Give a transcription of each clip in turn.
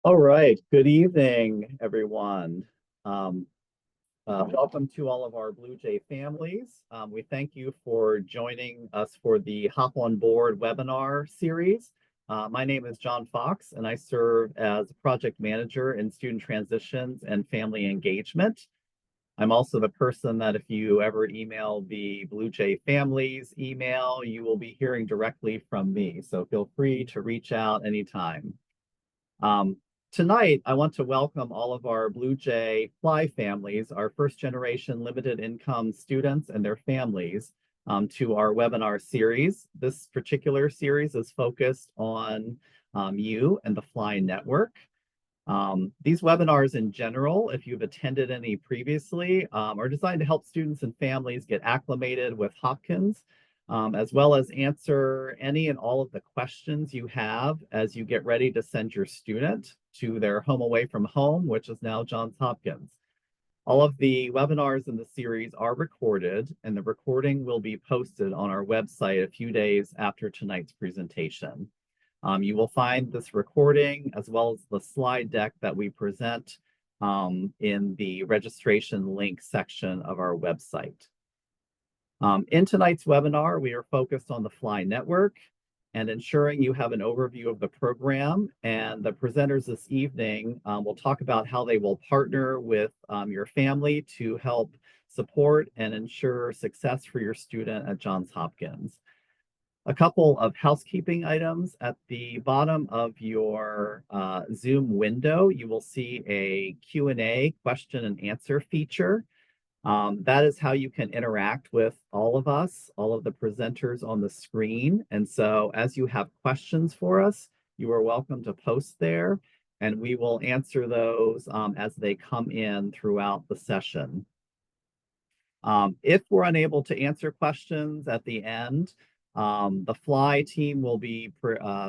All right. Good evening, everyone. Um, Welcome to all of our Blue Jay families. We thank you for joining us for the Hop on Board webinar series. My name is John Fox, and I serve as project manager in student transitions and family engagement. I'm also the person that if you ever email the Blue Jay families email, you will be hearing directly from me. So feel free to reach out anytime. Um, Tonight, I want to welcome all of our Blue Jay FLI families, our first generation limited income students and their families, to our webinar series. This particular series is focused on you and the FLI Network. These webinars in general, if you've attended any previously, are designed to help students and families get acclimated with Hopkins, as well as answer any and all of the questions you have as you get ready to send your student to their home away from home, which is now Johns Hopkins. All of the webinars in the series are recorded, and the recording will be posted on our website a few days after tonight's presentation. You will find this recording as well as the slide deck that we present in the registration link section of our website. In tonight's webinar, we are focused on the FLI Network and ensuring you have an overview of the program. And the presenters this evening will talk about how they will partner with your family to help support and ensure success for your student at Johns Hopkins. A couple of housekeeping items. At the bottom of your Zoom window, you will see a Q&A, question and answer feature. That is how you can interact with all of us, all of the presenters on the screen. And so as you have questions for us, you are welcome to post there, and we will answer those as they come in throughout the session. If we're unable to answer questions at the end, the FLI team will be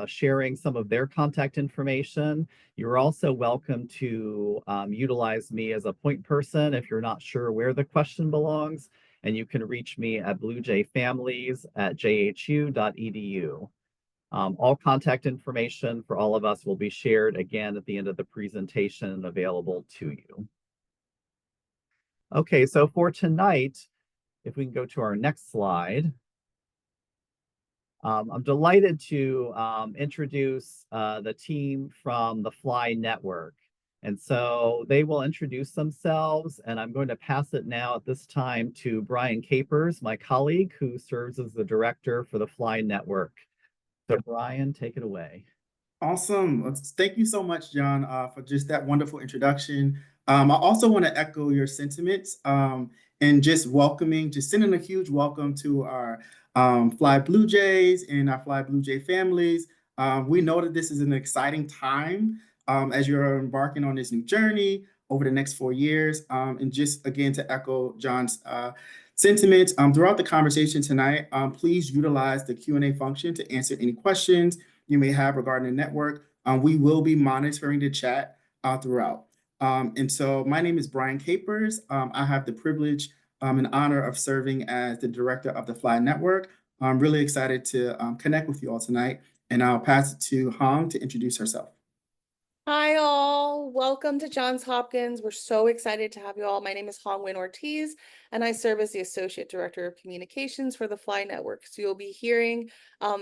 sharing some of their contact information. You're also welcome to utilize me as a point person if you're not sure where the question belongs, and you can reach me at bluejayfamilies@jhu.edu. All contact information for all of us will be shared again at the end of the presentation and available to you. Okay, so for tonight, if we can go to our next slide. I'm delighted to introduce the team from the FLI Network. And so they will introduce themselves, and I'm going to pass it now at this time to Brian Capers, my colleague, who serves as the director for the FLI Network. So Brian, take it away. Awesome. Thank you so much, John, for just that wonderful introduction. I also want to echo your sentiments and just sending a huge welcome to our FLI Blue Jays and our FLI Blue Jay families. We know that this is an exciting time as you're embarking on this new journey over the next 4 years. And just again, to echo John's sentiments throughout the conversation tonight, please utilize the Q&A function to answer any questions you may have regarding the network. We will be monitoring the chat throughout. And so my name is Brian Capers. I have the privilege and honor of serving as the director of the FLI Network. I'm really excited to connect with you all tonight, and I'll pass it to Hong to introduce herself. Hi all, welcome to Johns Hopkins. We're so excited to have you all. My name is Hong Win Ortiz, and I serve as the Associate Director of Communications for the FLI Network. So you'll be hearing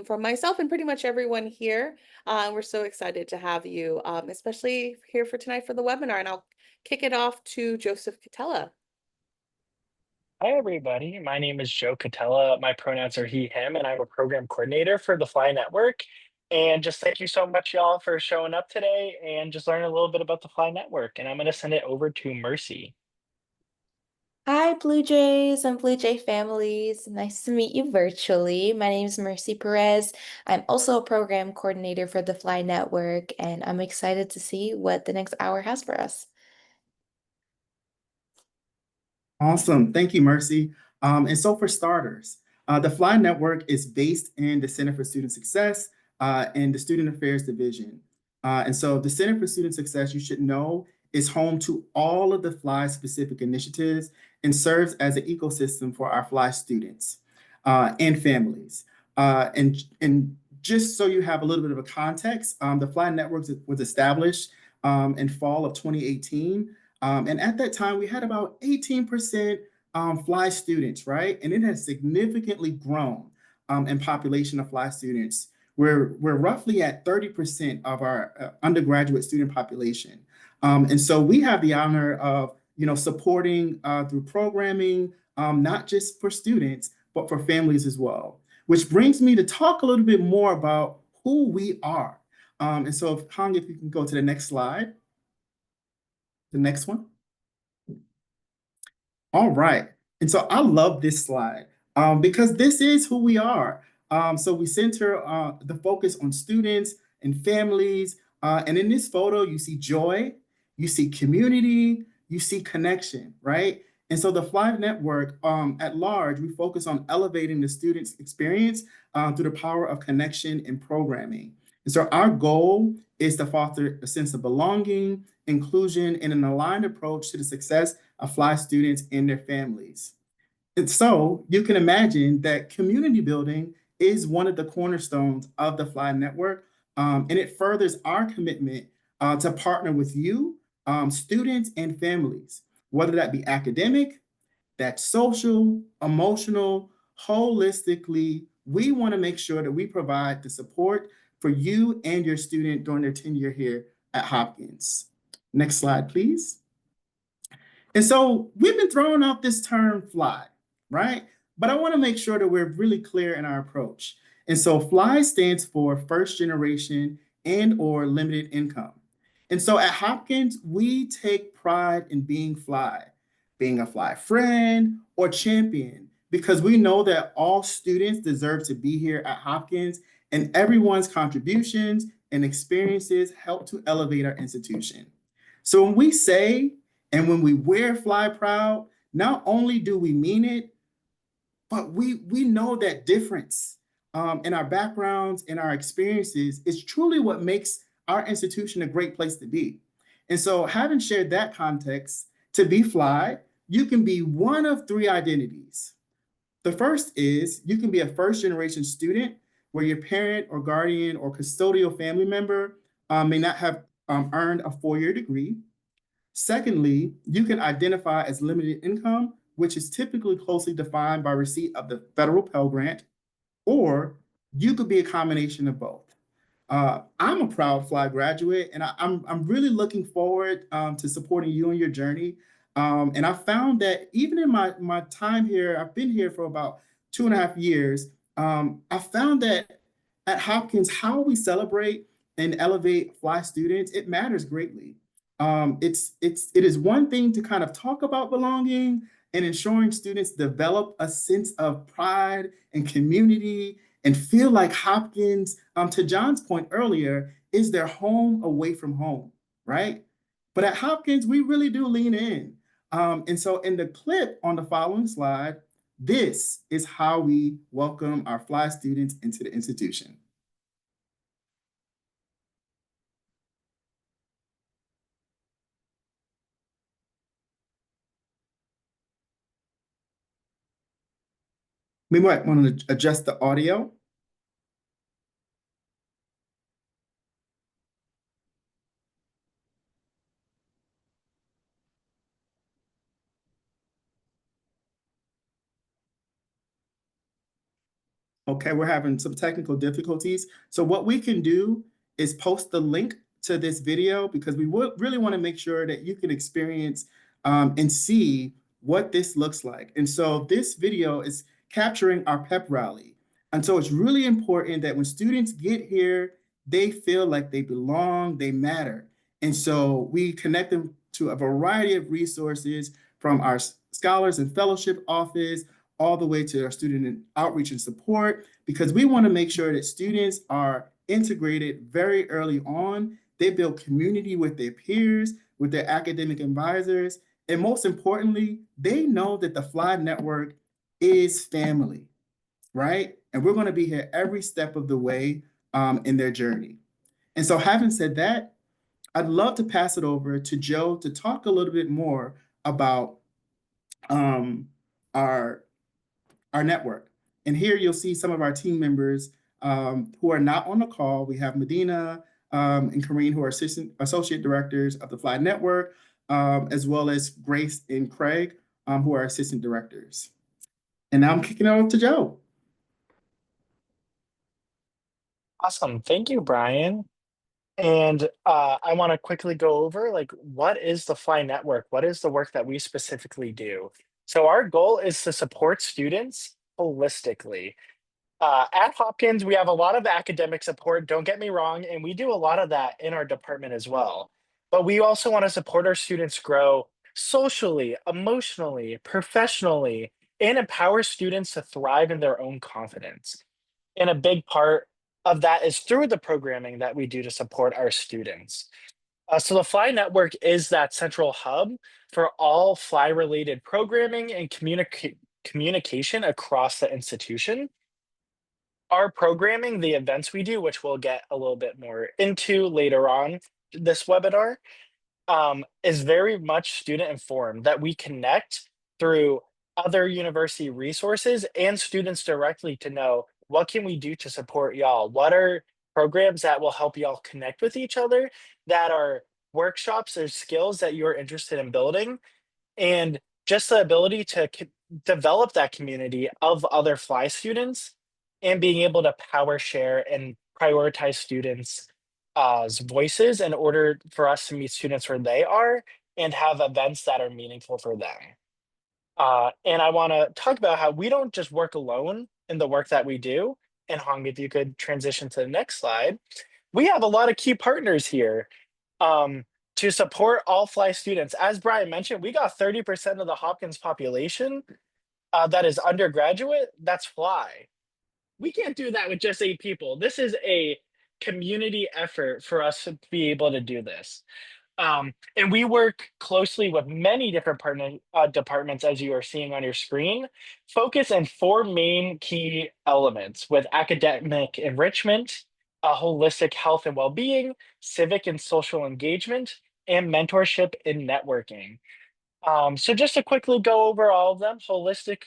from myself and pretty much everyone here. We're so excited to have you, especially here for tonight for the webinar. And I'll kick it off to Joseph Catella. Hi, everybody. My name is Joe Catella. My pronouns are he, him, and I'm a program coordinator for the FLI Network. And just thank you so much, y'all, for showing up today and just learning a little bit about the FLI Network. And I'm going to send it over to Mercy. Hi, Blue Jays and Blue Jay families. Nice to meet you virtually. My name is Mercy Perez. I'm also a program coordinator for the FLI Network, and I'm excited to see what the next hour has for us. Awesome. Thank you, Mercy. And so for starters, the FLI Network is based in the Center for Student Success in the Student Affairs Division. And so the Center for Student Success, you should know, is home to all of the FLI specific initiatives and serves as an ecosystem for our FLI students and families. And just so you have a little bit of a context, the FLI Network was established in fall of 2018. And at that time, we had about 18% FLI students, right? And it has significantly grown in population of FLI students. We're roughly at 30% of our undergraduate student population. And so we have the honor of supporting through programming, not just for students, but for families as well. Which brings me to talk a little bit more about who we are. And so Hong, if you can go to the next slide. The next one. All right. And so I love this slide because this is who we are. So we center the focus on students and families. And in this photo, you see joy, you see community, you see connection, right? And so the FLI Network at large, we focus on elevating the student's experience through the power of connection and programming. And so our goal is to foster a sense of belonging, inclusion, and an aligned approach to the success of FLI students and their families. And so you can imagine that community building is one of the cornerstones of the FLI Network, and it furthers our commitment to partner with you, students and families, whether that be academic, that's social, emotional, holistically. We want to make sure that we provide the support for you and your student during their tenure here at Hopkins. Next slide, please. And so we've been throwing out this term FLI, right? But I want to make sure that we're really clear in our approach. And so FLI stands for first generation and or limited income. And so at Hopkins, we take pride in being FLI, being a FLI friend or champion, because we know that all students deserve to be here at Hopkins, and everyone's contributions and experiences help to elevate our institution. So when we say, and when we wear FLI proud, not only do we mean it, but we know that difference in our backgrounds, in our experiences, is truly what makes our institution a great place to be. And so having shared that context, to be FLI, you can be one of three identities. The first is you can be a first generation student where your parent or guardian or custodial family member may not have earned a four-year degree. Secondly, you can identify as limited income, which is typically closely defined by receipt of the federal Pell Grant, or you could be a combination of both. I'm a proud FLI graduate, and I'm really looking forward to supporting you on your journey. And I found that even in my time here, I've been here for about 2.5 years, I found that at Hopkins, how we celebrate and elevate FLI students, it matters greatly. It is one thing to kind of talk about belonging and ensuring students develop a sense of pride and community and feel like Hopkins, to John's point earlier, is their home away from home, right? But at Hopkins, we really do lean in. And so in the clip on the following slide, this is how we welcome our FLI students into the institution. We might want to adjust the audio. Okay, we're having some technical difficulties. So what we can do is post the link to this video because we would really want to make sure that you can experience and see what this looks like. And so this video is capturing our pep rally. And so it's really important that when students get here, they feel like they belong, they matter. And so we connect them to a variety of resources from our Scholars and Fellowship Office, all the way to our student outreach and support, because we want to make sure that students are integrated very early on. They build community with their peers, with their academic advisors, and most importantly, they know that the FLI Network is family, right? And we're going to be here every step of the way in their journey. And so having said that, I'd love to pass it over to Joe to talk a little bit more about our network. And here you'll see some of our team members who are not on the call. We have Medina, and Kareen, who are associate directors of the FLI Network, as well as Grace and Craig, who are assistant directors. And now I'm kicking it over to Joe. Awesome. Thank you, Brian. And I want to quickly go over like what is the FLI Network? What is the work that we specifically do? So our goal is to support students holistically. At Hopkins, we have a lot of academic support, don't get me wrong, and we do a lot of that in our department as well. But we also want to support our students grow socially, emotionally, professionally, and empower students to thrive in their own confidence. And a big part of that is through the programming that we do to support our students. So the FLI Network is that central hub for all FLI related programming and communication across the institution. Our programming, the events we do, which we'll get a little bit more into later on this webinar, is very much student informed, that we connect through other university resources and students directly to know what can we do to support y'all? What are programs that will help y'all connect with each other, that are workshops or skills that you're interested in building, and just the ability to develop that community of other FLI students and being able to power share and prioritize students' voices in order for us to meet students where they are and have events that are meaningful for them. And I want to talk about how we don't just work alone in the work that we do. And Hong, if you could transition to the next slide, we have a lot of key partners here to support all FLI students. As Brian mentioned, we got 30% of the Hopkins population that is undergraduate. That's FLI. We can't do that with just 8 people. This is a community effort for us to be able to do this. And we work closely with many different departments, as you are seeing on your screen, focus on 4 main key elements with academic enrichment, holistic health and well-being, civic and social engagement, and mentorship and networking. So just to quickly go over all of them, holistic,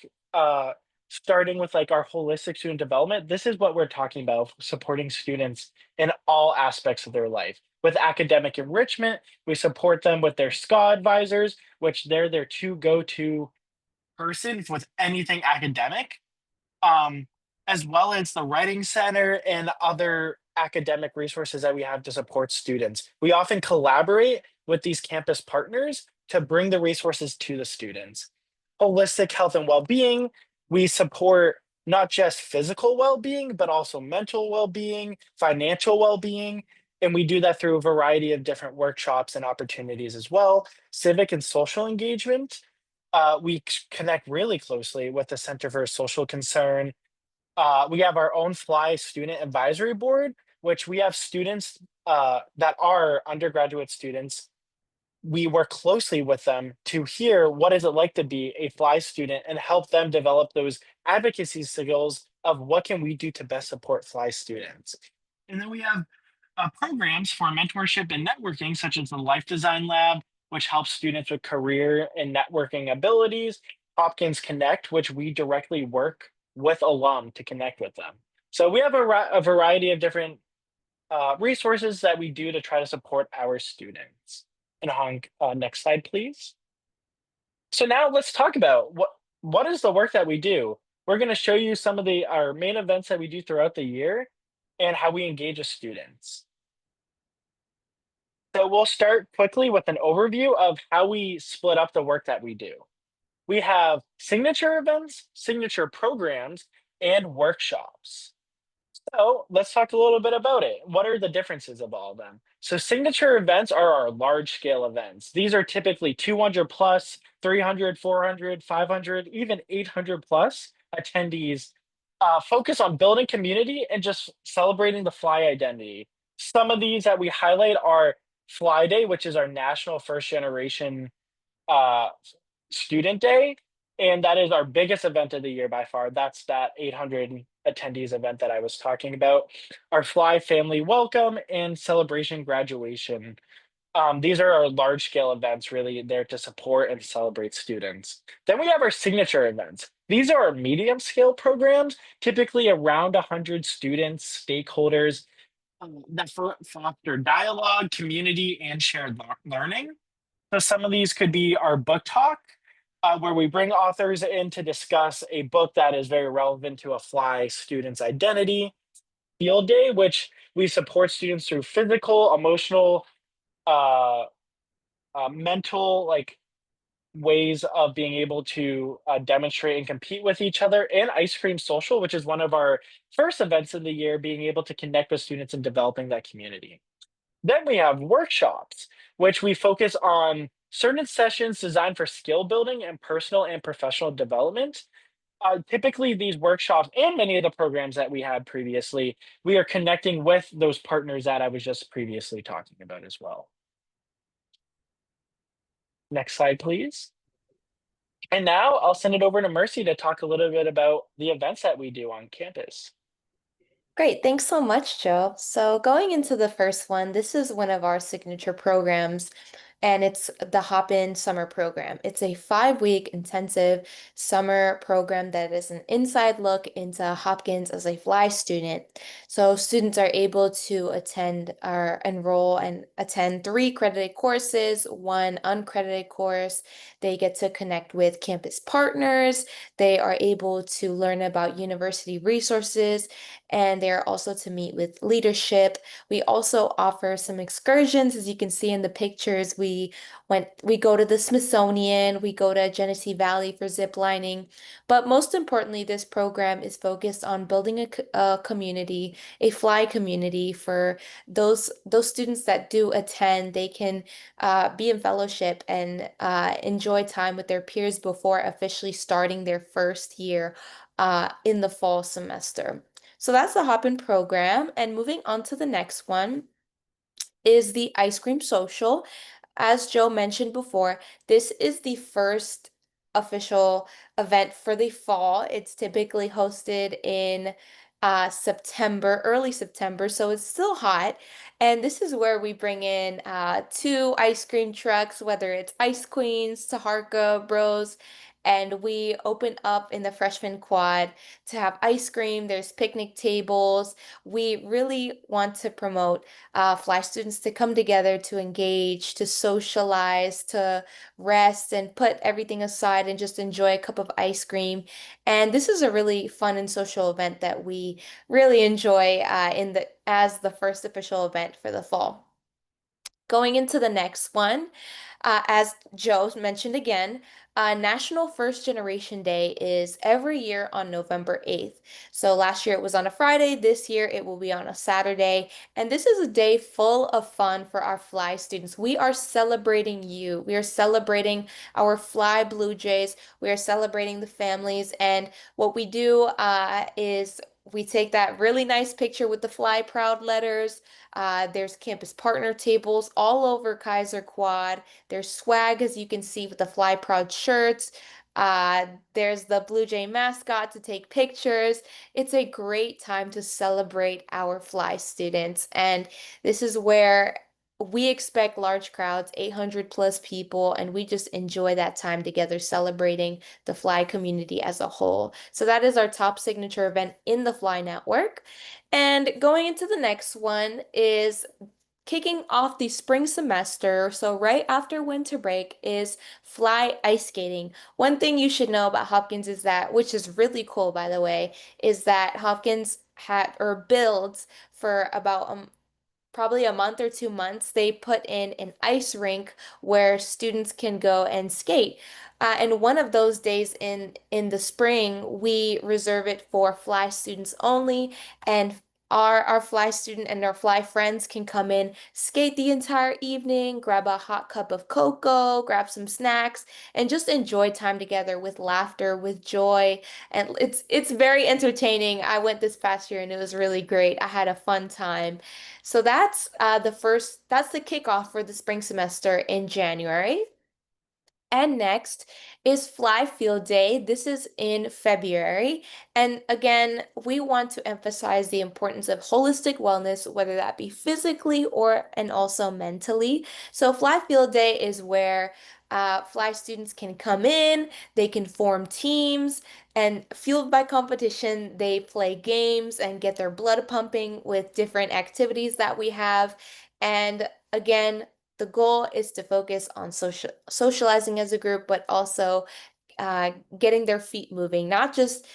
starting with like our holistic student development, this is what we're talking about, supporting students in all aspects of their life. With academic enrichment, we support them with their SCA advisors, which they're their go-to person with anything academic, as well as the Writing Center and other academic resources that we have to support students. We often collaborate with these campus partners to bring the resources to the students. Holistic health and well-being, we support not just physical well-being, but also mental well-being, financial well-being, and we do that through a variety of different workshops and opportunities as well. Civic and social engagement, we connect really closely with the Center for Social Concern. We have our own FLI Student Advisory Board, which we have students that are undergraduate students. We work closely with them to hear what is it like to be a FLI student and help them develop those advocacy skills of what can we do to best support FLI students. And then we have programs for mentorship and networking, such as the Life Design Lab, which helps students with career and networking abilities, Hopkins Connect, which we directly work with alum to connect with them. So we have a variety of different resources that we do to try to support our students. And Hong, next slide, please. So now let's talk about what is the work that we do. We're going to show you some of our main events that we do throughout the year and how we engage with students. So we'll start quickly with an overview of how we split up the work that we do. We have signature events, signature programs, and workshops. So let's talk a little bit about it. What are the differences of all of them? So signature events are our large scale events. These are typically 200 plus, 300, 400, 500, even 800 plus attendees, focus on building community and just celebrating the FLI identity. Some of these that we highlight are FLI Day, which is our national first generation student day. And that is our biggest event of the year by far. That's that 800 attendees event that I was talking about. Our FLI Family Welcome and Celebration Graduation. These are our large scale events, really there to support and celebrate students. Then we have our signature events. These are our medium scale programs, typically around 100 students, stakeholders, that foster dialogue, community, and shared learning. So some of these could be our book talk, where we bring authors in to discuss a book that is very relevant to a FLI student's identity. Field day, which we support students through physical, emotional, uh, mental, like ways of being able to demonstrate and compete with each other, and ice cream social, which is one of our first events of the year, being able to connect with students and developing that community. Then we have workshops, which we focus on certain sessions designed for skill building and personal and professional development. Typically, these workshops and many of the programs that we had previously, we are connecting with those partners that I was just previously talking about as well. Next slide, please. And now I'll send it over to Mercy to talk a little bit about the events that we do on campus. Great, thanks so much, Joe. So going into the first one, this is one of our signature programs, and it's the Hop-In Summer Program. It's a 5-week intensive summer program that is an inside look into Hopkins as a FLI student. So students are able to attend or enroll and attend 3 credited courses, 1 uncredited course. They get to connect with campus partners. They are able to learn about university resources, and they're also to meet with leadership. We also offer some excursions. As you can see in the pictures, we go to the Smithsonian, we go to Genesee Valley for zip lining. But most importantly, this program is focused on building a community, a FLI community for those students that do attend. They can be in fellowship and enjoy time with their peers before officially starting their first year in the fall semester. So that's the Hop-In program. And moving on to the next one is the ice cream social. As Joe mentioned before, this is the first official event for the fall. It's typically hosted in September, early September, so it's still hot. And this is where we bring in 2 ice cream trucks, whether it's Ice Queens, Taharka Bros, and we open up in the freshman quad to have ice cream. There's picnic tables. We really want to promote FLI students to come together, to engage, to socialize, to rest and put everything aside and just enjoy a cup of ice cream. And this is a really fun and social event that we really enjoy as the first official event for the fall. Going into the next one, as Joe mentioned again, National First Generation Day is every year on November 8th. So last year it was on a Friday, this year it will be on a Saturday. And this is a day full of fun for our FLI students. We are celebrating you. We are celebrating our FLI Blue Jays. We are celebrating the families. And what we do is we take that really nice picture with the FLI Proud letters. There's campus partner tables all over Kaiser Quad. There's swag, as you can see, with the FLI Proud shirts. There's the Blue Jay mascot to take pictures. It's a great time to celebrate our FLI students. And this is where we expect large crowds, 800 plus people, and we just enjoy that time together celebrating the FLI community as a whole. So that is our top signature event in the FLI network. And going into the next one is kicking off the spring semester, so right after winter break, is FLI ice skating. One thing you should know about Hopkins is that, which is really cool by the way, is that Hopkins had or builds for about probably a month or 2 months, they put in an ice rink where students can go and skate. And one of those days in the spring, we reserve it for FLI students only, and our FLI student and our FLI friends can come in, skate the entire evening, grab a hot cup of cocoa, grab some snacks, and just enjoy time together with laughter, with joy. And it's very entertaining. I went this past year and it was really great. I had a fun time. So that's the kickoff for the spring semester in January. And next is Fly Field Day. This is in February. And again, we want to emphasize the importance of holistic wellness, whether that be physically and also mentally. So Fly Field Day is where Fly students can come in, they can form teams, and fueled by competition, they play games and get their blood pumping with different activities that we have. And again, the goal is to focus on socializing as a group, but also getting their feet moving, not just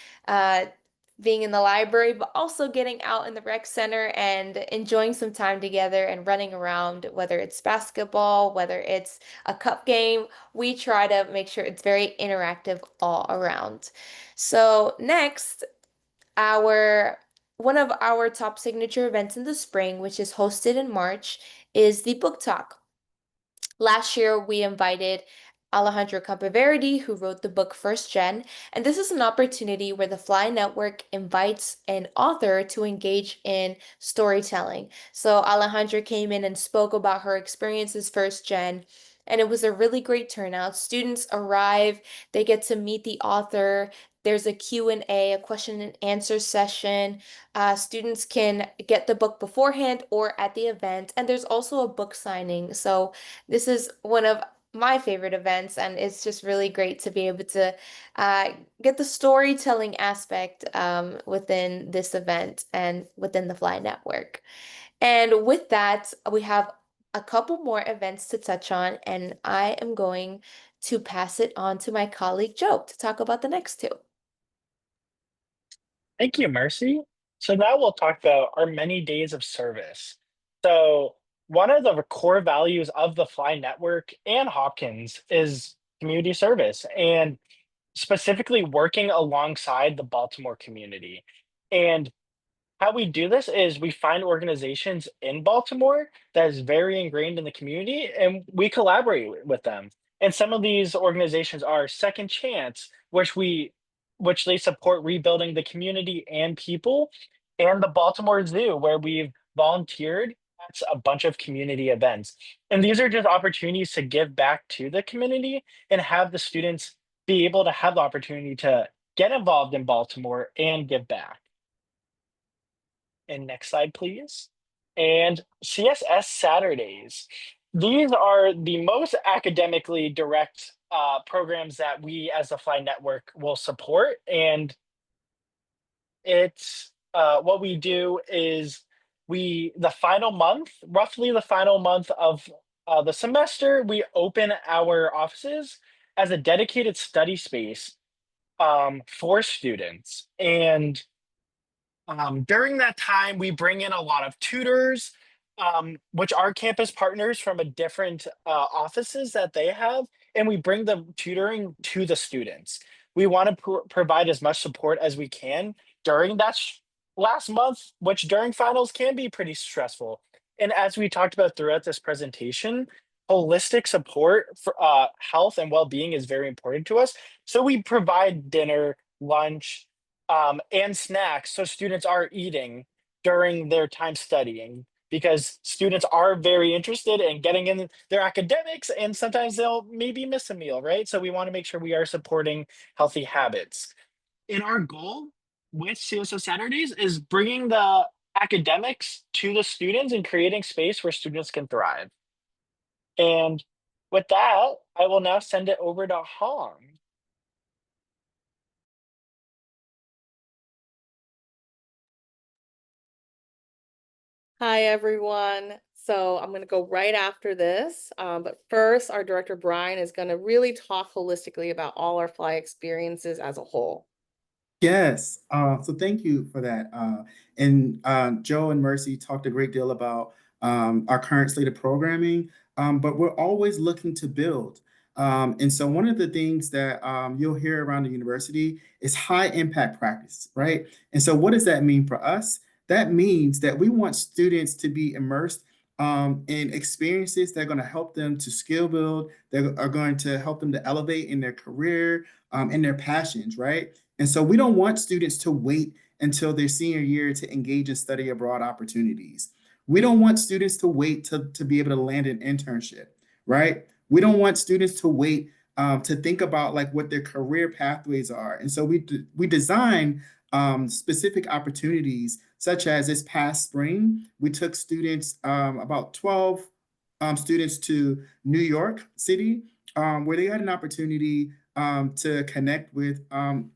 being in the library, but also getting out in the rec center and enjoying some time together and running around, whether it's basketball, whether it's a cup game. We try to make sure it's very interactive all around. So next, our one of our top signature events in the spring, which is hosted in March, is the book talk. Last year, we invited Alejandro Campoverdi, who wrote the book First Gen, and this is an opportunity where the FLI Network invites an author to engage in storytelling. So Alejandra came in and spoke about her experiences First Gen, and it was a really great turnout. Students arrive, they get to meet the author. There's a Q&A, a question and answer session. Students can get the book beforehand or at the event, and there's also a book signing. So this is one of my favorite events, and it's just really great to be able to uh, get the storytelling aspect within this event and within the FLI Network. And with that, we have a couple more events to touch on, and I am going to pass it on to my colleague Joe to talk about the next two. Thank you, Mercy. So now we'll talk about our many days of service. So one of the core values of the Fly Network and Hopkins is community service and specifically working alongside the Baltimore community. And how we do this is we find organizations in Baltimore that is very ingrained in the community and we collaborate with them. And some of these organizations are Second Chance, which they support rebuilding the community and people, and the Baltimore Zoo, where we've volunteered at a bunch of community events. And these are just opportunities to give back to the community and have the students be able to have the opportunity to get involved in Baltimore and give back. And next slide, please. And CSS Saturdays. These are the most academically direct programs that we as the Fly Network will support. And it's what we do is the final month, roughly the final month of the semester, we open our offices as a dedicated study space for students. And during that time, we bring in a lot of tutors, which are campus partners from a different offices that they have, and we bring the tutoring to the students. We want to provide as much support as we can during that last month, which during finals can be pretty stressful. And as we talked about throughout this presentation, holistic support for health and well-being is very important to us. So we provide dinner, lunch, and snacks so students are eating during their time studying because students are very interested in getting in their academics and sometimes they'll maybe miss a meal, right? So we want to make sure we are supporting healthy habits. And our goal with CSO Saturdays is bringing the academics to the students and creating space where students can thrive. And with that, I will now send it over to Hong. Hi, everyone. So I'm going to go right after this. But first, our director, Brian, is going to really talk holistically about all our FLI experiences as a whole. Yes, so thank you for that. And Joe and Mercy talked a great deal about our current slate of programming, but we're always looking to build. And so one of the things that you'll hear around the university is high impact practice, right? And so what does that mean for us? That means that we want students to be immersed in experiences that are going to help them to skill build, that are going to help them to elevate in their career, in their passions, right? And so we don't want students to wait until their senior year to engage in study abroad opportunities. We don't want students to wait to be able to land an internship, right? We don't want students to wait to think about like what their career pathways are. And so we design specific opportunities, such as this past spring, we took students, about 12 students to New York City, where they had an opportunity to connect with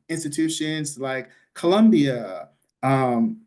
institutions like Columbia, and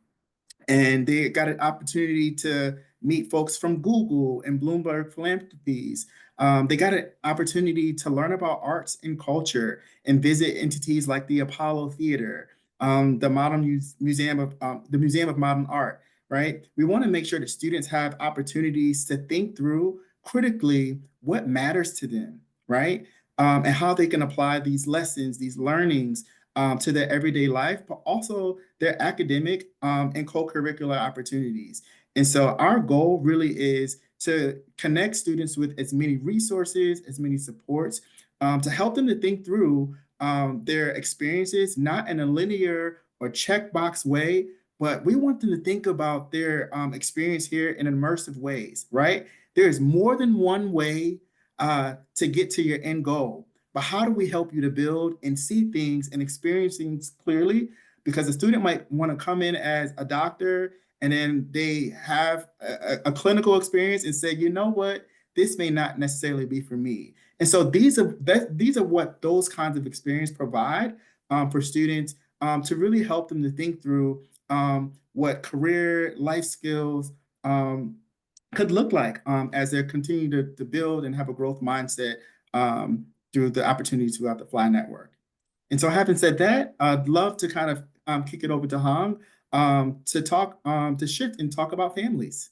they got an opportunity to meet folks from Google and Bloomberg Philanthropies. They got an opportunity to learn about arts and culture and visit entities like the Apollo Theater, the Museum of Modern Art. Right? We want to make sure that students have opportunities to think through critically what matters to them, right? And how they can apply these lessons, these learnings to their everyday life, but also their academic and co-curricular opportunities. And so our goal really is to connect students with as many resources, as many supports, to help them to think through their experiences, not in a linear or checkbox way, but we want them to think about their experience here in immersive ways, right? There's more than one way to get to your end goal. But how do we help you to build and see things and experience things clearly? Because a student might want to come in as a doctor and then they have a clinical experience and say, you know what, this may not necessarily be for me. And so these are what those kinds of experience provide for students to really help them to think through what career, life skills could look like as they're continuing to build and have a growth mindset through the opportunities throughout the FLI network. And so having said that, I'd love to kind of kick it over to Hong to talk, to shift and talk about families.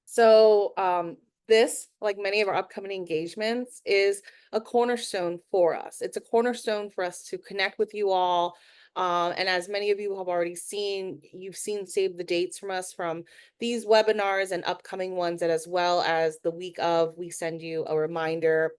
So this, like many of our upcoming engagements, is a cornerstone for us. It's a cornerstone for us to connect with you all. And as many of you have already seen, you've seen save the dates from us from these webinars and upcoming ones, and as well as the week of, we send you a reminder.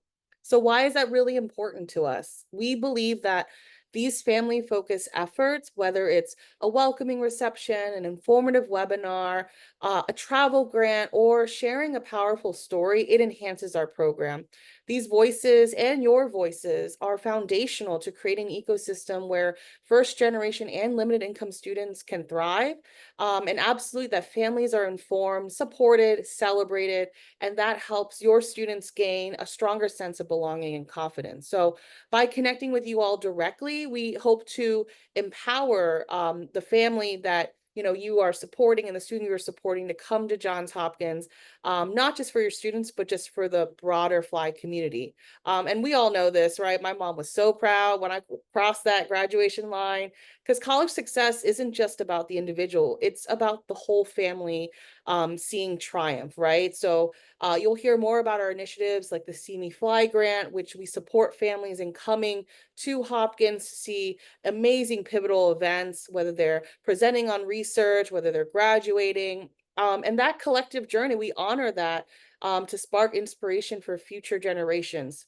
So why is that really important to us? We believe that these family-focused efforts, whether it's a welcoming reception, an informative webinar, a travel grant, or sharing a powerful story, it enhances our program. These voices and your voices are foundational to creating an ecosystem where first generation and limited income students can thrive. And absolutely that families are informed, supported, celebrated, and that helps your students gain a stronger sense of belonging and confidence. So by connecting with you all directly, we hope to empower the family that you are supporting and the student you are supporting to come to Johns Hopkins, not just for your students, but just for the broader FLI community. And we all know this, right? My mom was so proud when I crossed that graduation line, because college success isn't just about the individual, it's about the whole family seeing triumph, right? So you'll hear more about our initiatives like the See Me Fly grant, which we support families in coming to Hopkins to see amazing pivotal events, whether they're presenting on research, whether they're graduating. And that collective journey, we honor that to spark inspiration for future generations.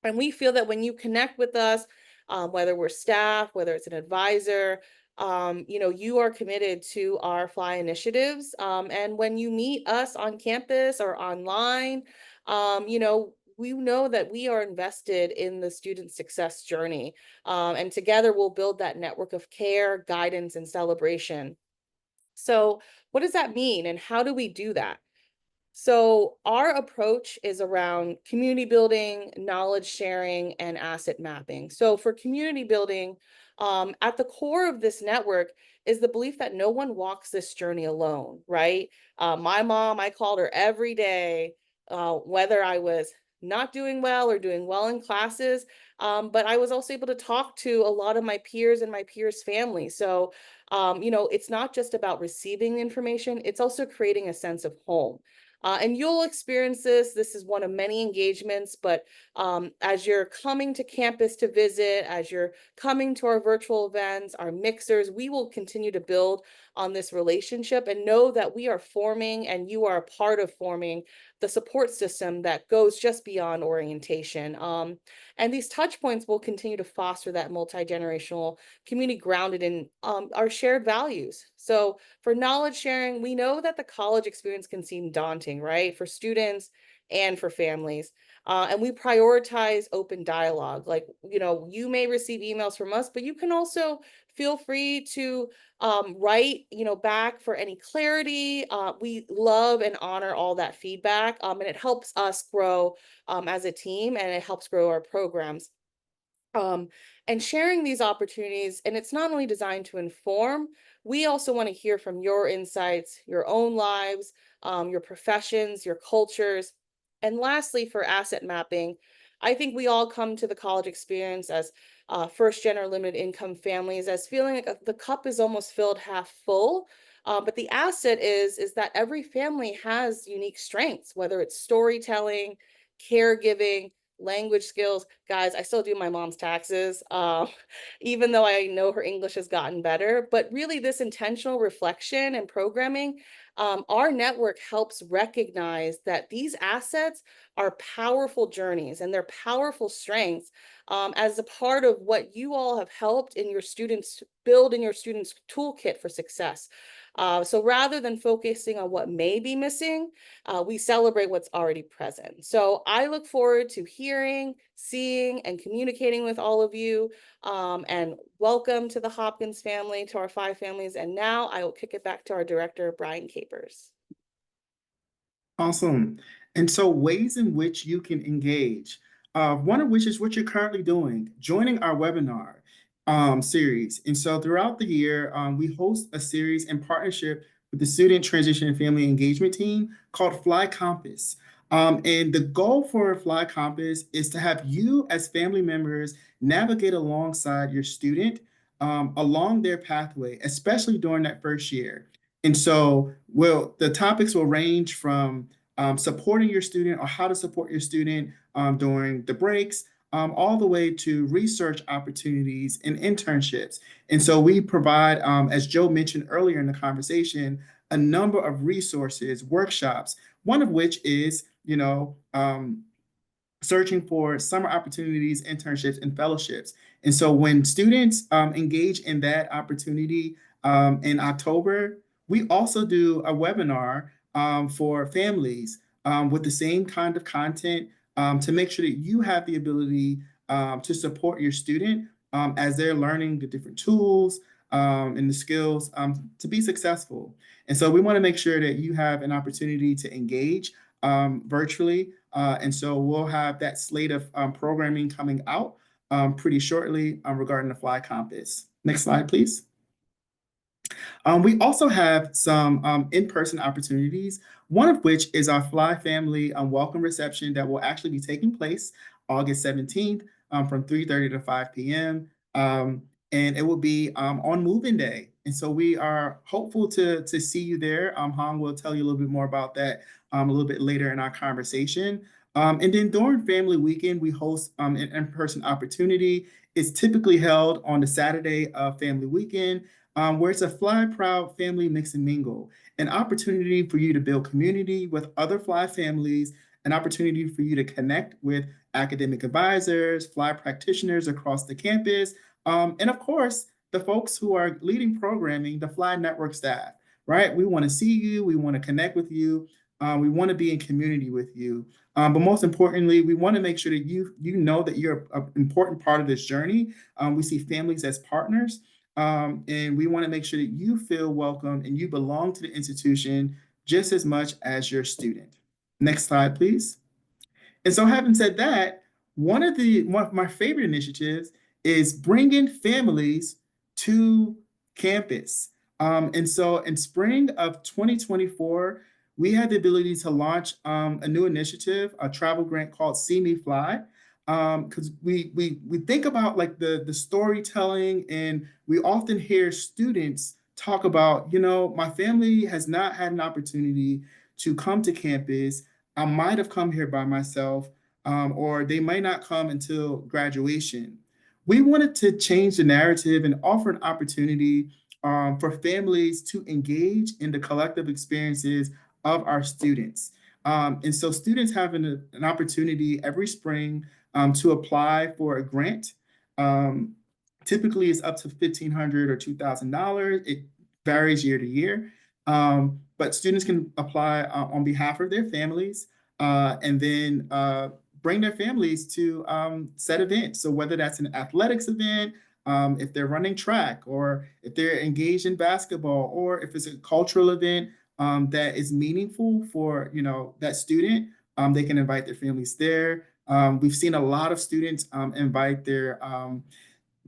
And we feel that when you connect with us, whether we're staff, whether it's an advisor, you are committed to our FLI initiatives. And when you meet us on campus or online, we know that we are invested in the student success journey. And together we'll build that network of care, guidance, and celebration. So what does that mean? And how do we do that? So our approach is around community building, knowledge sharing, and asset mapping. So for community building, at the core of this network is the belief that no one walks this journey alone, right? My mom, I called her every day, whether I was not doing well or doing well in classes, but I was also able to talk to a lot of my peers and my peers' families. So, it's not just about receiving information, it's also creating a sense of home. And you'll experience this. This is one of many engagements, but as you're coming to campus to visit, as you're coming to our virtual events, our mixers, we will continue to build on this relationship and know that we are forming and you are a part of forming the support system that goes just beyond orientation. And these touch points will continue to foster that multi-generational community grounded in our shared values. So for knowledge sharing, we know that the college experience can seem daunting, right? For students, and for families. And we prioritize open dialogue. Like, you may receive emails from us, but you can also feel free to write, back for any clarity. We love and honor all that feedback, and it helps us grow as a team, and it helps grow our programs. Um, and sharing these opportunities, and it's not only designed to inform, we also want to hear from your insights, your own lives, your professions, your cultures. And lastly, for asset mapping, I think we all come to the college experience as first gen or limited income families as feeling like the cup is almost filled half full. But the asset is that every family has unique strengths, whether it's storytelling, caregiving, language skills. Guys, I still do my mom's taxes, even though I know her English has gotten better. But really, this intentional reflection and programming, our network helps recognize that these assets are powerful journeys and they're powerful strengths, as a part of what you all have helped in your students build in your students' toolkit for success. So rather than focusing on what may be missing, we celebrate what's already present. So I look forward to hearing, seeing, and communicating with all of you. And welcome to the Hopkins family, to our 5 families. And now I will kick it back to our director, Brian Capers. Awesome. And so ways in which you can engage, one of which is what you're currently doing, joining our webinar series. And so throughout the year, we host a series in partnership with the Student Transition and Family Engagement Team called FLI Compass. And the goal for FLI Compass is to have you as family members navigate alongside your student along their pathway, especially during that first year. And so, the topics will range from supporting your student or how to support your student during the breaks, all the way to research opportunities and internships. And so we provide, as Joe mentioned earlier in the conversation, a number of resources, workshops, one of which is, searching for summer opportunities, internships, and fellowships. And so when students engage in that opportunity in October, we also do a webinar for families with the same kind of content to make sure that you have the ability to support your student as they're learning the different tools and the skills to be successful. And so we want to make sure that you have an opportunity to engage virtually. And so we'll have that slate of programming coming out pretty shortly regarding the FLI Compass. Next slide, please. We also have some in-person opportunities, one of which is our FLI Family Welcome Reception that will actually be taking place August 17th from 3:30 to 5 p.m. And it will be on Move-In Day. And so we are hopeful to see you there. Hong will tell you a little bit more about that a little bit later in our conversation. And then during Family Weekend, we host an in-person opportunity. It's typically held on the Saturday of Family Weekend, where it's a FLI Proud Family Mix and Mingle, an opportunity for you to build community with other FLI families, an opportunity for you to connect with academic advisors, FLI practitioners across the campus, and of course, the folks who are leading programming, the FLI Network staff, right? We want to see you, we want to connect with you, we want to be in community with you. But most importantly, we want to make sure that you know that you're an important part of this journey. We see families as partners. And we want to make sure that you feel welcome and you belong to the institution just as much as your student. Next slide, please. And so having said that, one of my favorite initiatives is bringing families to campus. And so in spring of 2024, we had the ability to launch a new initiative, a travel grant called See Me Fly. Because we think about like the storytelling, and we often hear students talk about, my family has not had an opportunity to come to campus. I might have come here by myself, or they might not come until graduation. We wanted to change the narrative and offer an opportunity for families to engage in the collective experiences of our students. And so students have an opportunity every spring to apply for a grant. Typically, it's up to $1,500 or $2,000. It varies year to year. But students can apply on behalf of their families. and then bring their families to said events. So whether that's an athletics event, if they're running track, or if they're engaged in basketball, or if it's a cultural event that is meaningful for that student, they can invite their families there. We've seen a lot of students invite their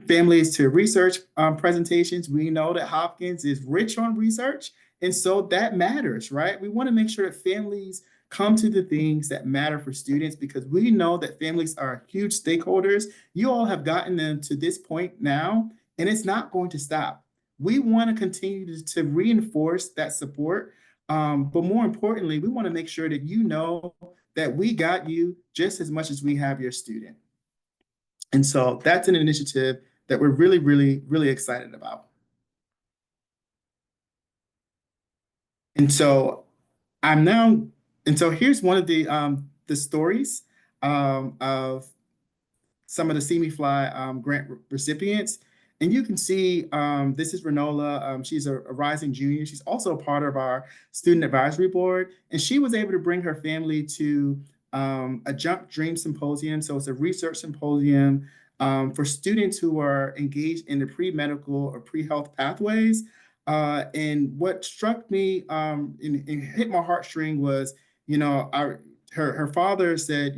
families to research presentations. We know that Hopkins is rich on research, and so that matters, right? We want to make sure that families come to the things that matter for students, because we know that families are huge stakeholders. You all have gotten them to this point now, and it's not going to stop. We want to continue to reinforce that support, but more importantly, we want to make sure that you know that we got you just as much as we have your student. And so that's an initiative that we're really, really, really excited about. And so here's one of the stories of some of the See Me Fly grant recipients. And you can see this is Renola. She's a rising junior. She's also a part of our student advisory board. And she was able to bring her family to a Jump Dream Symposium. So it's a research symposium for students who are engaged in the pre-medical or pre-health pathways. And what struck me and hit my heartstring was, her father said,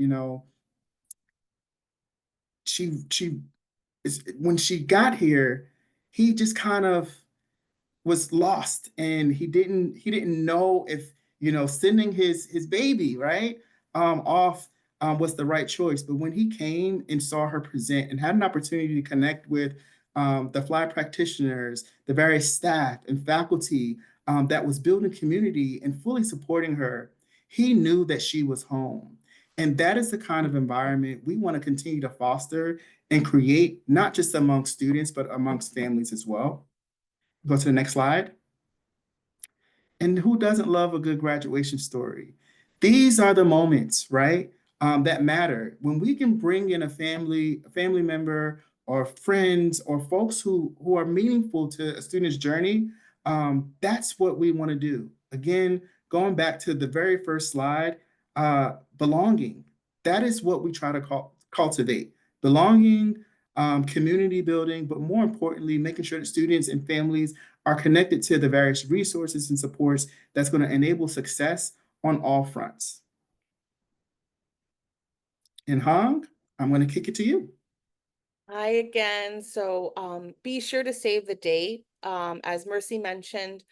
when she got here, he just kind of was lost, and he didn't know if sending his baby off was the right choice. But when he came and saw her present and had an opportunity to connect with the FLI practitioners, the various staff and faculty that was building community and fully supporting her, he knew that she was home. And that is the kind of environment we want to continue to foster and create, not just among students, but amongst families as well. Go to the next slide. And who doesn't love a good graduation story? These are the moments, right, that matter. When we can bring in a family member or friends or folks who are meaningful to a student's journey, that's what we want to do. Again, going back to the very first slide, belonging. That is what we try to cultivate. Belonging, community building, but more importantly, making sure that students and families are connected to the various resources and supports that's going to enable success on all fronts. And Hong, I'm going to kick it to you. Hi again. So be sure to save the date. As Mercy mentioned,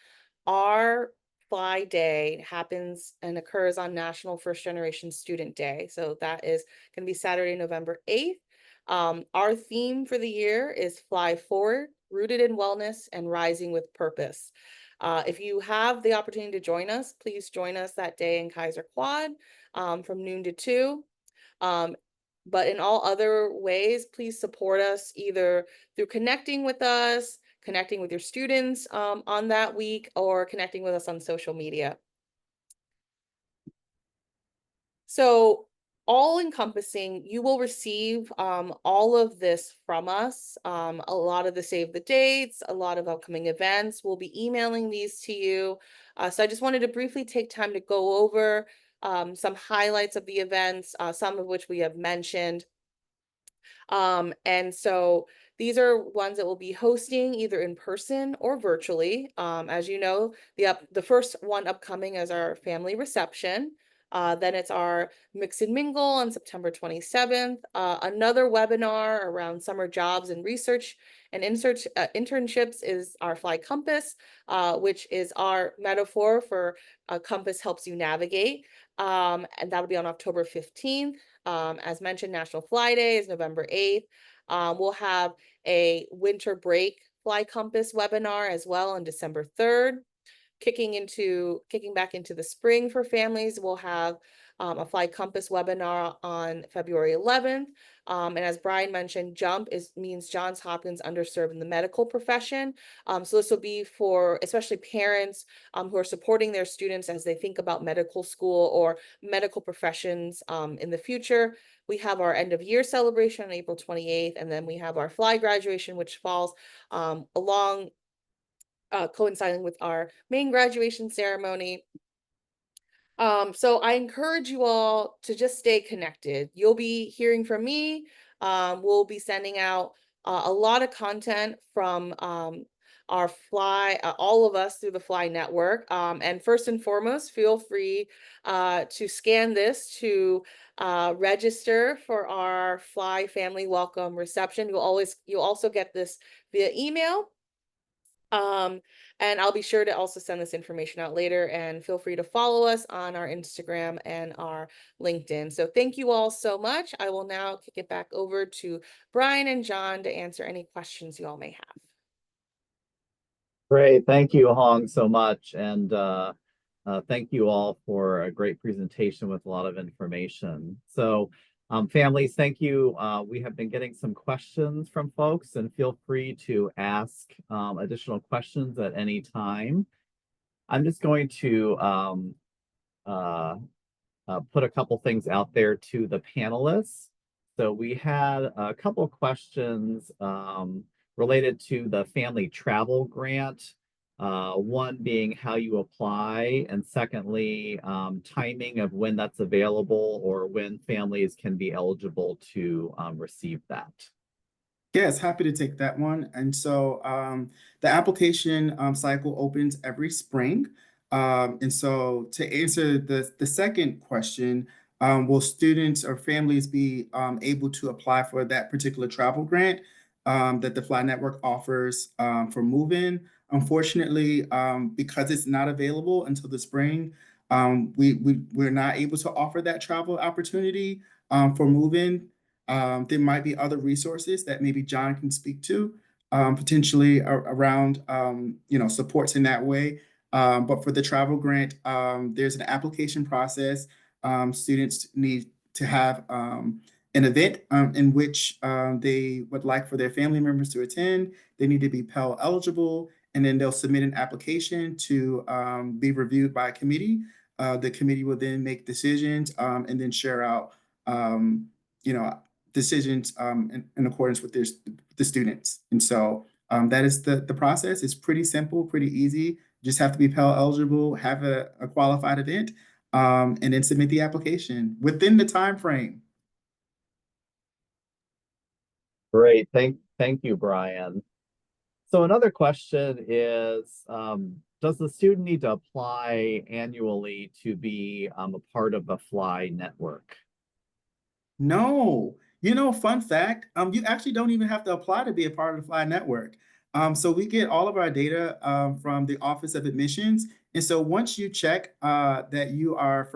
our FLI Day happens and occurs on National First Generation Student Day. So that is going to be Saturday, November 8th. Our theme for the year is Fly Forward, Rooted in Wellness and Rising with Purpose. If you have the opportunity to join us, please join us that day in Kaiser Quad from noon to 2. But in all other ways, please support us either through connecting with us, connecting with your students on that week, or connecting with us on social media. So all encompassing, you will receive all of this from us. A lot of the save the dates, a lot of upcoming events. We'll be emailing these to you. So I just wanted to briefly take time to go over some highlights of the events, some of which we have mentioned. And so these are ones that we'll be hosting either in person or virtually. As you know, the first one upcoming is our family reception. Then it's our Mix and Mingle on September 27th. Another webinar around summer jobs and research and internships is our FLI Compass, which is our metaphor for Compass helps you navigate. And that'll be on October 15th. As mentioned, National FLI Day is November 8th. We'll have a winter break FLI Compass webinar as well on December 3rd. Kicking back into the spring for families, we'll have a FLI Compass webinar on February 11th. And as Brian mentioned, JUMP means Johns Hopkins Underserved in the Medical Profession. So this will be for especially parents who are supporting their students as they think about medical school or medical professions in the future. We have our end of year celebration on April 28th, and then we have our FLI graduation, which falls along coinciding with our main graduation ceremony. So I encourage you all to just stay connected. You'll be hearing from me. We'll be sending out a lot of content from our FLI, all of us through the FLI network. And first and foremost, feel free to scan this to register for our FLI family welcome reception. You'll also get this via email. And I'll be sure to also send this information out later, and feel free to follow us on our Instagram and our LinkedIn. So thank you all so much. I will now kick it back over to Brian and John to answer any questions you all may have. Great. Thank you, Hong, so much. And thank you all for a great presentation with a lot of information. So families, thank you. We have been getting some questions from folks, and feel free to ask additional questions at any time. I'm just going to put a couple things out there to the panelists. So we had a couple questions related to the family travel grant. One being how you apply, and secondly, timing of when that's available or when families can be eligible to receive that. Yes, happy to take that one. And so the application cycle opens every spring. And so to answer the second question, will students or families be able to apply for that particular travel grant that the FLI Network offers for move-in? Unfortunately, because it's not available until the spring, we're not able to offer that travel opportunity for move-in. There might be other resources that maybe John can speak to, potentially around supports in that way. But for the travel grant, there's an application process. Students need to have an event in which they would like for their family members to attend. They need to be Pell eligible, and then they'll submit an application to be reviewed by a committee. The committee will then make decisions and then share out decisions in accordance with the students. And so that is the process. It's pretty simple, pretty easy. You just have to be Pell eligible, have a qualified event, and then submit the application within the time frame. Great. Thank you, Brian. So another question is, does the student need to apply annually to be a part of the FLI network? No, fun fact, you actually don't even have to apply to be a part of the FLI Network. So we get all of our data from the Office of Admissions. And so once you check that you are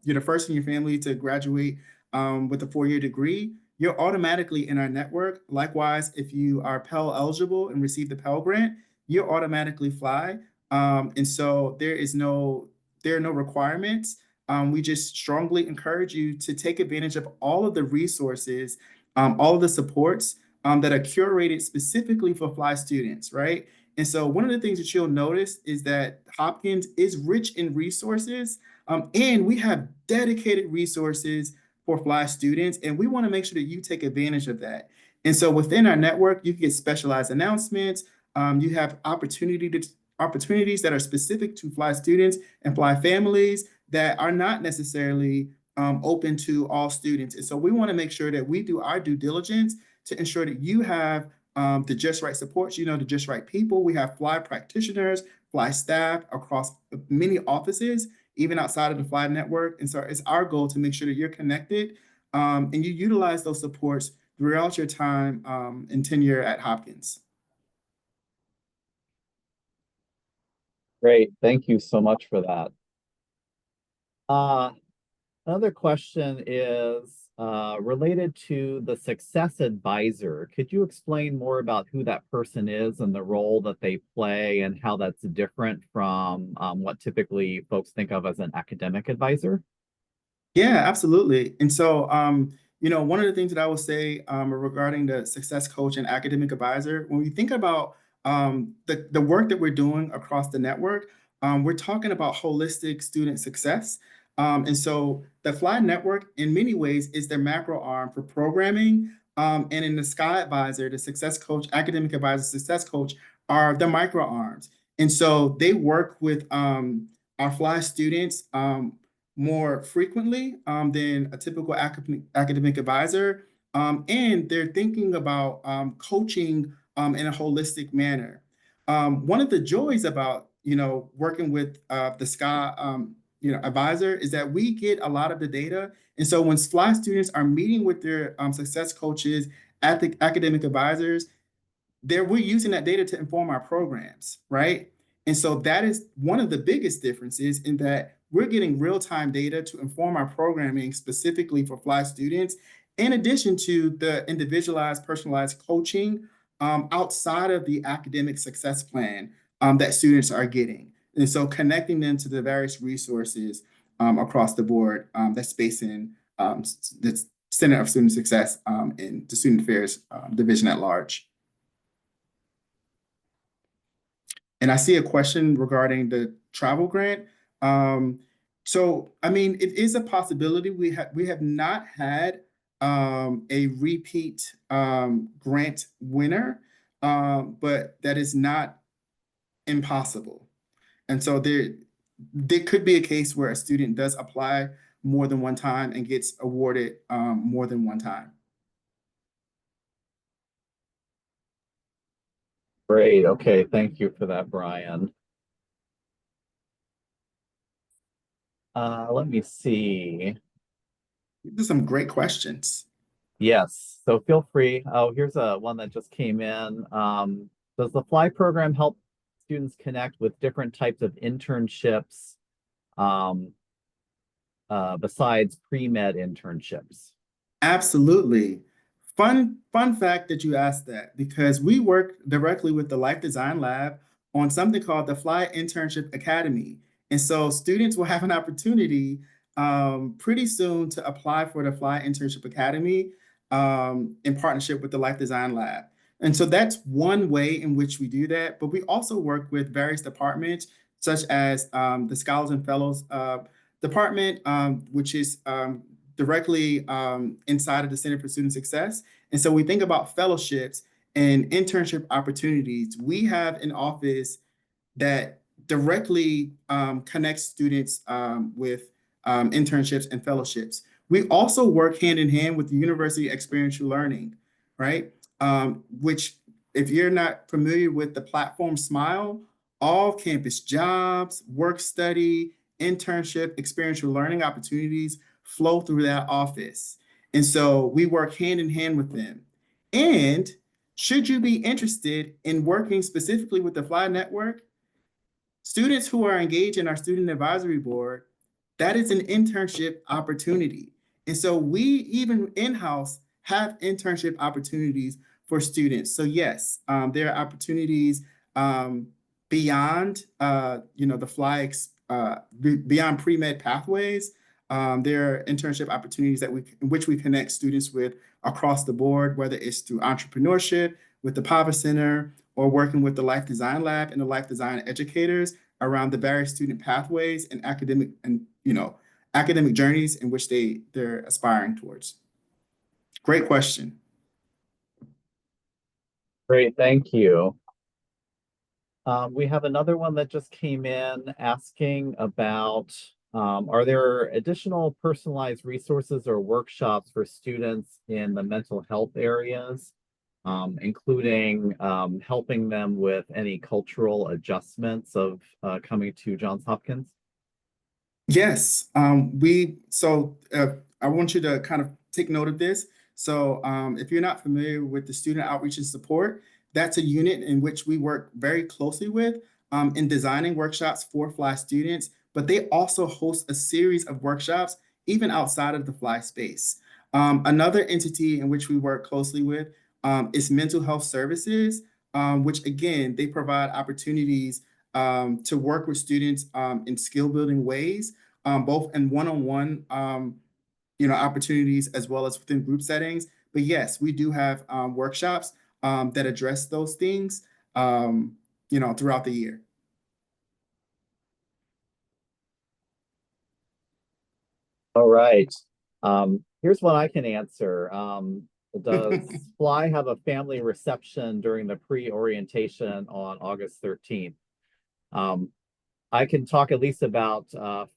you're the first in your family to graduate with a 4-year degree, you're automatically in our network. Likewise, if you are Pell eligible and receive the Pell grant, you're automatically FLI. And so there are no requirements. We just strongly encourage you to take advantage of all of the resources, all of the supports that are curated specifically for FLI students, right? And so one of the things that you'll notice is that Hopkins is rich in resources, and we have dedicated resources for FLI students, and we want to make sure that you take advantage of that. And so within our network, you can get specialized announcements. You have opportunities that are specific to FLI students and FLI families that are not necessarily open to all students. And so we want to make sure that we do our due diligence to ensure that you have the just right supports, the just right people. We have FLI practitioners, FLI staff across many offices, even outside of the FLI network. And so it's our goal to make sure that you're connected and you utilize those supports throughout your time and tenure at Hopkins. Great. Thank you so much for that. Another question is related to the success advisor. Could you explain more about who that person is and the role that they play and how that's different from what typically folks think of as an academic advisor? Yeah, absolutely. And so, one of the things that I will say regarding the success coach and academic advisor, when we think about the work that we're doing across the network, we're talking about holistic student success. And so the FLI Network, in many ways, is their macro arm for programming. And in the Sky Advisor, the success coach, academic advisor, success coach are the micro arms. And so they work with our FLI students more frequently than a typical academic advisor. And they're thinking about coaching in a holistic manner. One of the joys about, working with the SCA, advisor is that we get a lot of the data. And so when FLI students are meeting with their success coaches, academic advisors, we're using that data to inform our programs, right? And so that is one of the biggest differences, in that we're getting real-time data to inform our programming specifically for FLI students, in addition to the individualized, personalized coaching outside of the academic success plan that students are getting. And so connecting them to the various resources across the board that's based in the Center of Student Success and the Student Affairs Division at large. And I see a question regarding the travel grant. So, I mean, it is a possibility. We have not had a repeat grant winner, but that is not impossible. And so there could be a case where a student does apply more than one time and gets awarded more than one time. Great. Okay. Thank you for that, Brian. Let me see. These are some great questions. Yes. So feel free. Oh, here's one that just came in. Does the FLI program help students connect with different types of internships besides pre-med internships? Absolutely. Fun fact that you asked that, because we work directly with the Life Design Lab on something called the FLI Internship Academy. And so students will have an opportunity pretty soon to apply for the FLI Internship Academy in partnership with the Life Design Lab. And so that's one way in which we do that. But we also work with various departments, such as the Scholars and Fellows department, which is directly inside of the Center for Student Success. And so we think about fellowships and internship opportunities. We have an office that directly connects students with internships and fellowships. We also work hand in hand with the University of Experiential Learning, right? Which, if you're not familiar with the platform SMILE, all campus jobs, work study, internship, experiential learning opportunities flow through that office. And so we work hand in hand with them. And should you be interested in working specifically with the FLI Network, students who are engaged in our Student Advisory Board, that is an internship opportunity. And so we even in-house have internship opportunities for students. So yes, there are opportunities beyond the FLI beyond pre-med pathways. There are internship opportunities in which we connect students with across the board, whether it's through entrepreneurship with the PAVA Center, or working with the Life Design Lab and the Life Design educators around the various student pathways and academic journeys in which they're aspiring towards. Great question. Great, thank you. We have another one that just came in asking about, are there additional personalized resources or workshops for students in the mental health areas, including helping them with any cultural adjustments of coming to Johns Hopkins? Yes, I want you to kind of take note of this. So if you're not familiar with the Student Outreach and Support, that's a unit in which we work very closely with in designing workshops for FLI students, but they also host a series of workshops even outside of the FLI space. Another entity in which we work closely with is Mental Health Services, which again, they provide opportunities to work with students in skill building ways, both in one-on-one opportunities as well as within group settings. But yes, we do have workshops that address those things throughout the year. All right. Here's what I can answer. Does FLI have a family reception during the pre-orientation on August 13th? I can talk at least about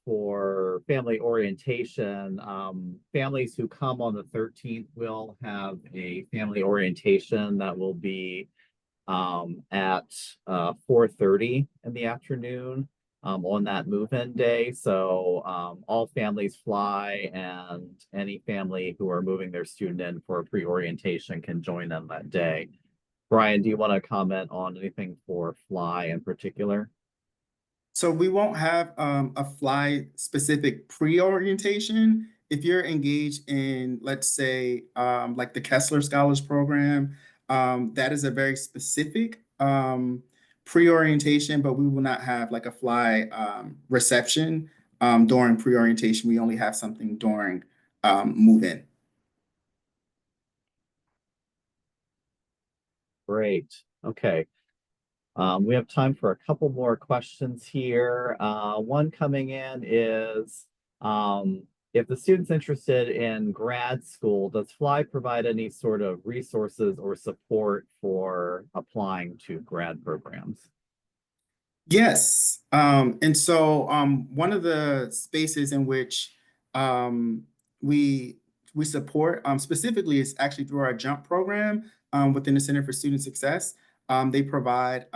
for family orientation. Families who come on the 13th will have a family orientation that will be at 4:30 in the afternoon on that move-in day. So all families fly, and any family who are moving their student in for a pre-orientation can join them that day. Brian, do you want to comment on anything for FLI in particular? So we won't have a FLI specific pre-orientation. If you're engaged in, let's say, like the Kessler Scholars Program, that is a very specific pre-orientation, but we will not have like a FLI reception during pre-orientation. We only have something during move-in. Great. Okay. We have time for a couple more questions here. One coming in is, if the student's interested in grad school, does FLI provide any sort of resources or support for applying to grad programs? Yes. And so one of the spaces in which um, we we support specifically is actually through our JUMP program within the Center for Student Success. They provide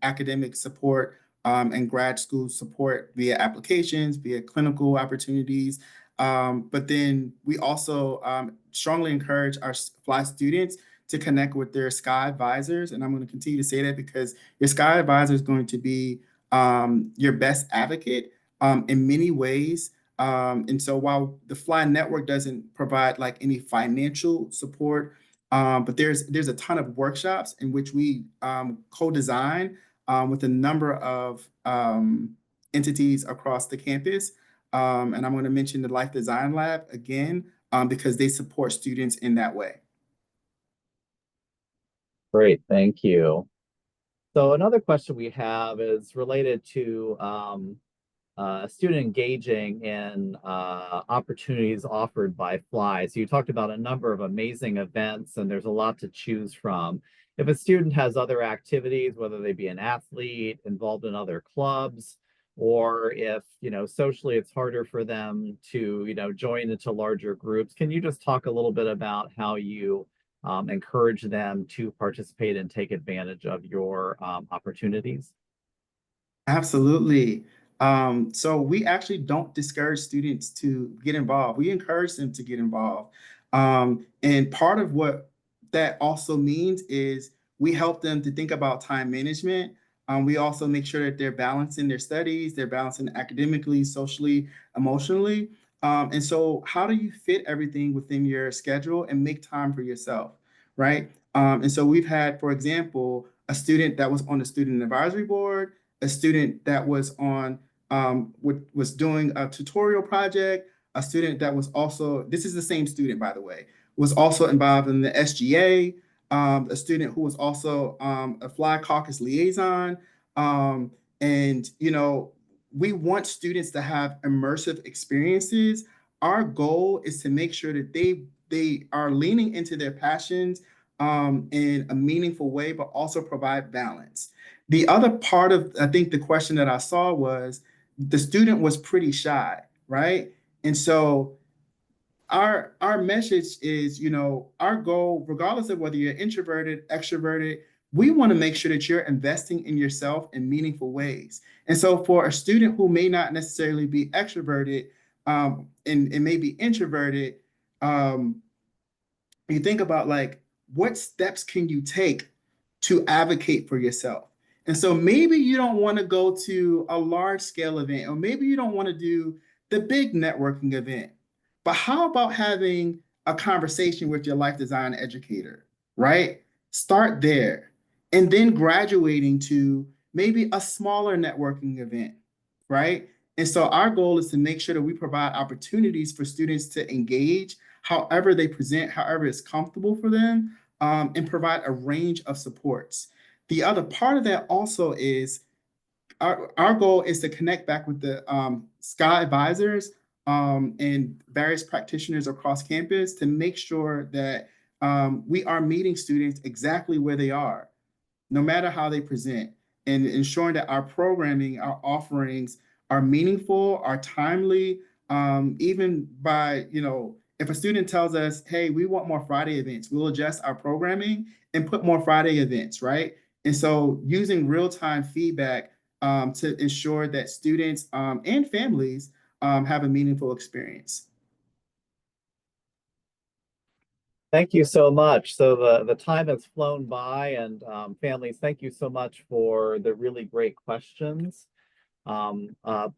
academic support and grad school support via applications, via clinical opportunities. But then we also strongly encourage our FLI students to connect with their SCI advisors. And I'm going to continue to say that because your SCI advisor is going to be your best advocate in many ways. And so while the FLI Network doesn't provide like any financial support, but there's a ton of workshops in which we co-design with a number of entities across the campus. And I'm going to mention the Life Design Lab again because they support students in that way. Great, thank you. So another question we have is related to a student engaging in opportunities offered by FLI. So you talked about a number of amazing events, and there's a lot to choose from. If a student has other activities, whether they be an athlete, involved in other clubs, or if, socially it's harder for them to, join into larger groups, can you just talk a little bit about how you encourage them to participate and take advantage of your opportunities? Absolutely. So we actually don't discourage students to get involved. We encourage them to get involved. And part of what that also means is we help them to think about time management. We also make sure that they're balancing their studies, they're balancing academically, socially, emotionally. And so how do you fit everything within your schedule and make time for yourself, right? And so we've had, for example, a student that was on the student advisory board, a student that was on was doing a tutorial project, a student that was also, this is the same student, by the way, was also involved in the SGA, a student who was also a FLI caucus liaison. And, we want students to have immersive experiences. Our goal is to make sure that they are leaning into their passions in a meaningful way, but also provide balance. The other part of, I think, the question that I saw was the student was pretty shy, right? And so our message is, our goal, regardless of whether you're introverted, extroverted, we want to make sure that you're investing in yourself in meaningful ways. And so for a student who may not necessarily be extroverted and may be introverted, you think about like, what steps can you take to advocate for yourself? And so maybe you don't want to go to a large scale event, or maybe you don't want to do the big networking event. But how about having a conversation with your life design educator, right? Start there and then graduating to maybe a smaller networking event, right? And so our goal is to make sure that we provide opportunities for students to engage however they present, however it's comfortable for them, and provide a range of supports. The other part of that also is our goal is to connect back with the SCI advisors and various practitioners across campus to make sure that we are meeting students exactly where they are, no matter how they present. and ensuring that our programming, our offerings are meaningful, are timely, even by, if a student tells us, hey, we want more Friday events, we'll adjust our programming and put more Friday events, right? And so using real-time feedback to ensure that students and families have a meaningful experience. Thank you so much. So the time has flown by, and families, thank you so much for the really great questions.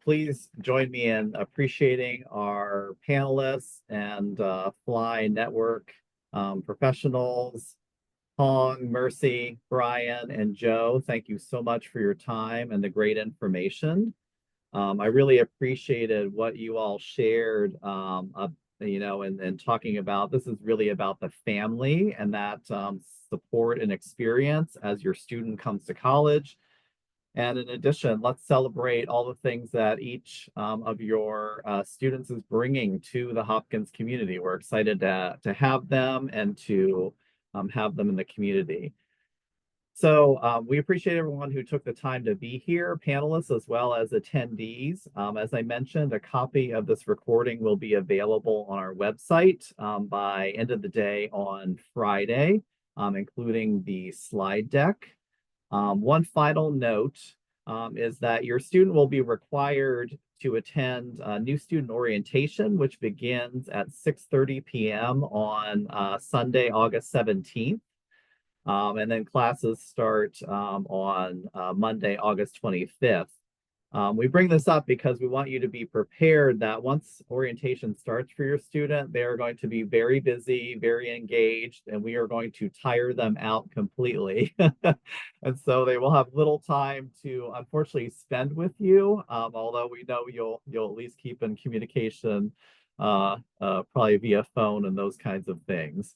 Please join me in appreciating our panelists and FLI Network professionals, Hong, Mercy, Brian, and Joe. Thank you so much for your time and the great information. I really appreciated what you all shared, and talking about this is really about the family and that support and experience as your student comes to college. And in addition, let's celebrate all the things that each of your students is bringing to the Hopkins community. We're excited to have them and to have them in the community. So we appreciate everyone who took the time to be here, panelists as well as attendees. As I mentioned, a copy of this recording will be available on our website by end of the day on Friday, including the slide deck. One final note is that your student will be required to attend new student orientation, which begins at 6:30 p.m. on Sunday, August 17th. And then classes start on Monday, August 25th. We bring this up because we want you to be prepared that once orientation starts for your student, they are going to be very busy, very engaged, and we are going to tire them out completely. And so they will have little time to, unfortunately, spend with you, although we know you'll at least keep in communication, probably via phone and those kinds of things.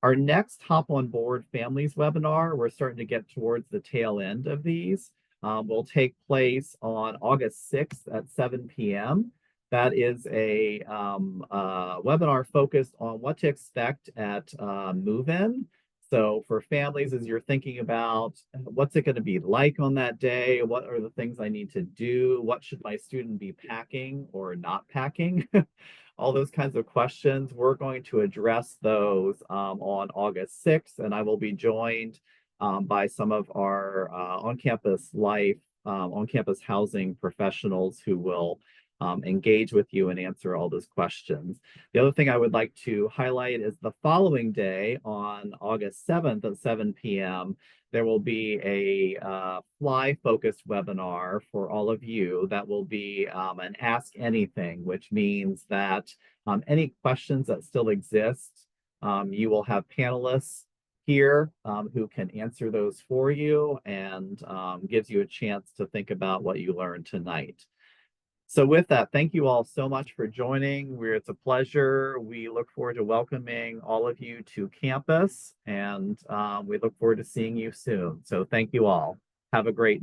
Our next Hop on Board Families webinar, we're starting to get towards the tail end of these, will take place on August 6th at 7 p.m. That is a webinar focused on what to expect at move-in. So for families, as you're thinking about what's it going to be like on that day, what are the things I need to do, what should my student be packing or not packing? All those kinds of questions. We're going to address those on August 6th, and I will be joined by some of our on-campus life, on-campus housing professionals who will engage with you and answer all those questions. The other thing I would like to highlight is the following day on August 7th at 7 p.m., there will be a FLI-focused webinar for all of you that will be an Ask Anything, which means that any questions that still exist, you will have panelists here who can answer those for you and gives you a chance to think about what you learned tonight. So with that, thank you all so much for joining. It's a pleasure. We look forward to welcoming all of you to campus, and we look forward to seeing you soon. So thank you all. Have a great night.